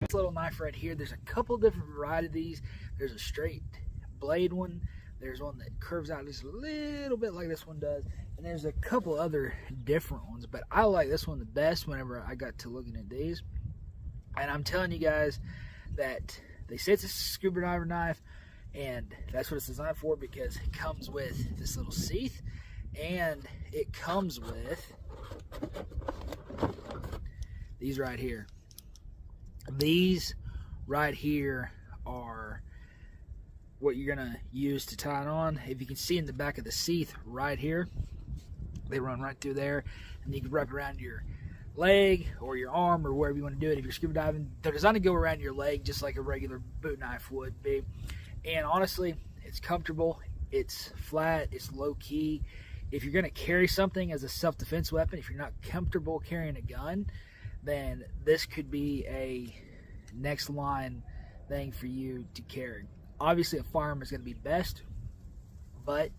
This little knife right here, there's a couple different varieties of these. There's a straight blade one. There's one that curves out just a little bit like this one does. And there's a couple other different ones. But I like this one the best whenever I got to looking at these. And I'm telling you guys that they say it's a scuba diver knife. And that's what it's designed for, because it comes with this little sheath. And it comes with these right here. These right here are what you're going to use to tie it on. If you can see in the back of the sheath right here, they run right through there, and you can wrap around your leg or your arm or wherever you want to do it. If you're scuba diving, they're designed to go around your leg just like a regular boot knife would be. And honestly, it's comfortable, it's flat, it's low key. If you're going to carry something as a self-defense weapon, if you're not comfortable carrying a gun, then this could be a next line thing for you to carry. Obviously, a firearm is going to be best, but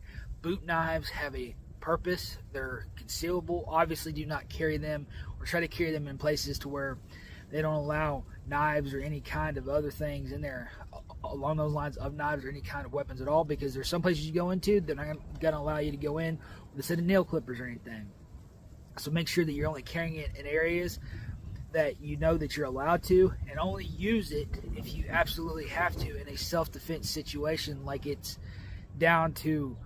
boot knives have a purpose. They're concealable. Obviously, do not carry them or try to carry them in places to where they don't allow knives or any kind of other things in there along those lines of knives or any kind of weapons at all, because there's some places you go into, they're not going to allow you to go in with a set of nail clippers or anything. So make sure that you're only carrying it in areas that you know that you're allowed to, and only use it if you absolutely have to in a self-defense situation, like it's down to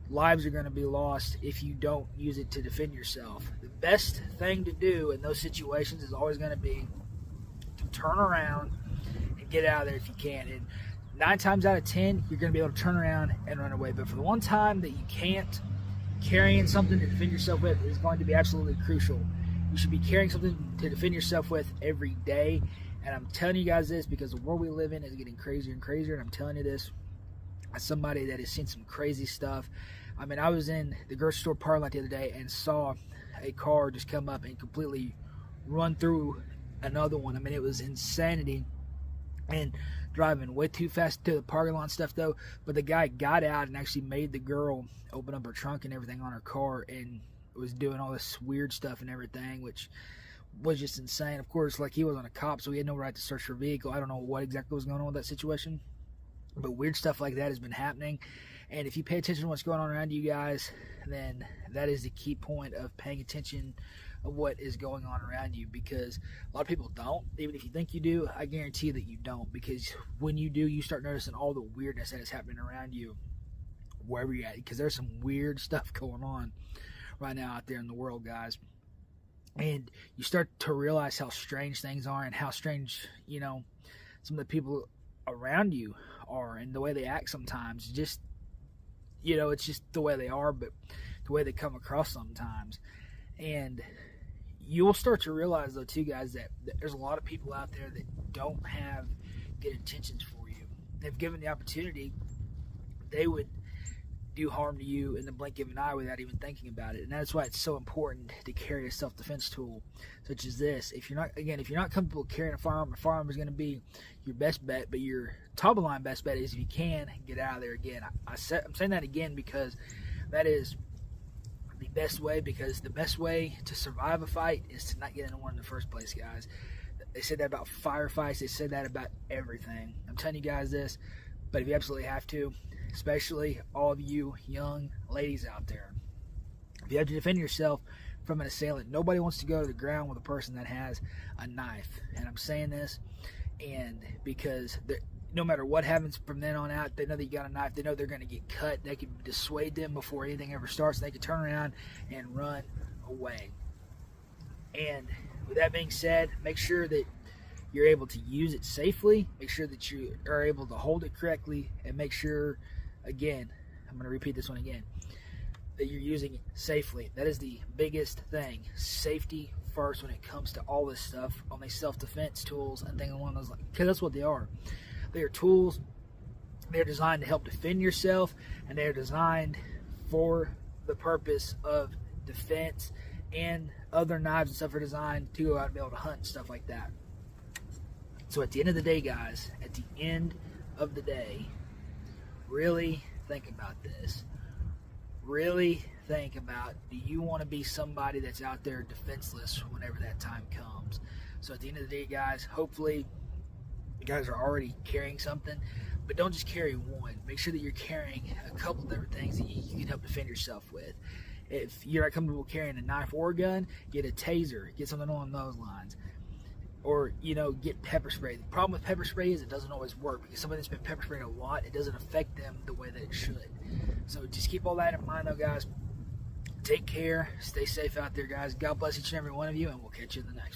lives are going to be lost if you don't use it to defend yourself. The best thing to do in those situations is always going to be to turn around and get out of there if you can. And 9 times out of 10, you're going to be able to turn around and run away. But for the one time that you can't, carrying something to defend yourself with is going to be absolutely crucial. You should be carrying something to defend yourself with every day. And I'm telling you guys this because the world we live in is getting crazier and crazier. And I'm telling you this as somebody that has seen some crazy stuff. I mean, I was in the grocery store parking lot the other day and saw a car just come up and completely run through another one. I mean, it was insanity. And driving way too fast to the parking lot and stuff though. But the guy got out and actually made the girl open up her trunk and everything on her car, and was doing all this weird stuff and everything, which was just insane. Of course, like, he wasn't a cop, so he had no right to search her vehicle. I don't know what exactly was going on with that situation, but weird stuff like that has been happening. And if you pay attention to what's going on around you guys, then that is the key point of paying attention of what is going on around you, because a lot of people don't. Even if you think you do, I guarantee that you don't, because when you do, you start noticing all the weirdness that is happening around you wherever you're at, because there's some weird stuff going on right now out there in the world, guys. And you start to realize how strange things are, and how strange, some of the people around you are, and the way they act sometimes. Just, it's just the way they are, but the way they come across sometimes. And you'll start to realize, though, too, guys, that there's a lot of people out there that don't have good intentions for you. If given the opportunity, they would do harm to you in the blink of an eye without even thinking about it. And that's why it's so important to carry a self-defense tool such as this. If you're not comfortable carrying a firearm is going to be your best bet, but your top of line best bet is, if you can, get out of there. Again, I'm saying that again because that is the best way, because the best way to survive a fight is to not get into one in the first place, guys. They said that about firefights. They said that about everything. I'm telling you guys this, but if you absolutely have to, especially all of you young ladies out there, if you have to defend yourself from an assailant, nobody wants to go to the ground with a person that has a knife. And I'm saying this, and because no matter what happens from then on out, they know that you got a knife. They know they're going to get cut. They can dissuade them before anything ever starts. They can turn around and run away. And with that being said, make sure that you're able to use it safely. Make sure that you are able to hold it correctly, and make sure, again, I'm going to repeat this one again, that you're using it safely. That is the biggest thing. Safety first when it comes to all this stuff on these self-defense tools and things along those lines, because that's what they are. They are tools. They're designed to help defend yourself, and they're designed for the purpose of defense. And other knives and stuff are designed to go out and be able to hunt and stuff like that. So at the end of the day, guys, at the end of the day, really think about this. Really think about, do you want to be somebody that's out there defenseless whenever that time comes? So at the end of the day, guys, hopefully you guys are already carrying something, but don't just carry one. Make sure that you're carrying a couple different things that you can help defend yourself with. If you're not comfortable carrying a knife or a gun, get a taser, get something along those lines. Or, get pepper spray. The problem with pepper spray is it doesn't always work, because somebody that's been pepper spraying a lot, it doesn't affect them the way that it should. So just keep all that in mind, though, guys. Take care. Stay safe out there, guys. God bless each and every one of you, and we'll catch you in the next one.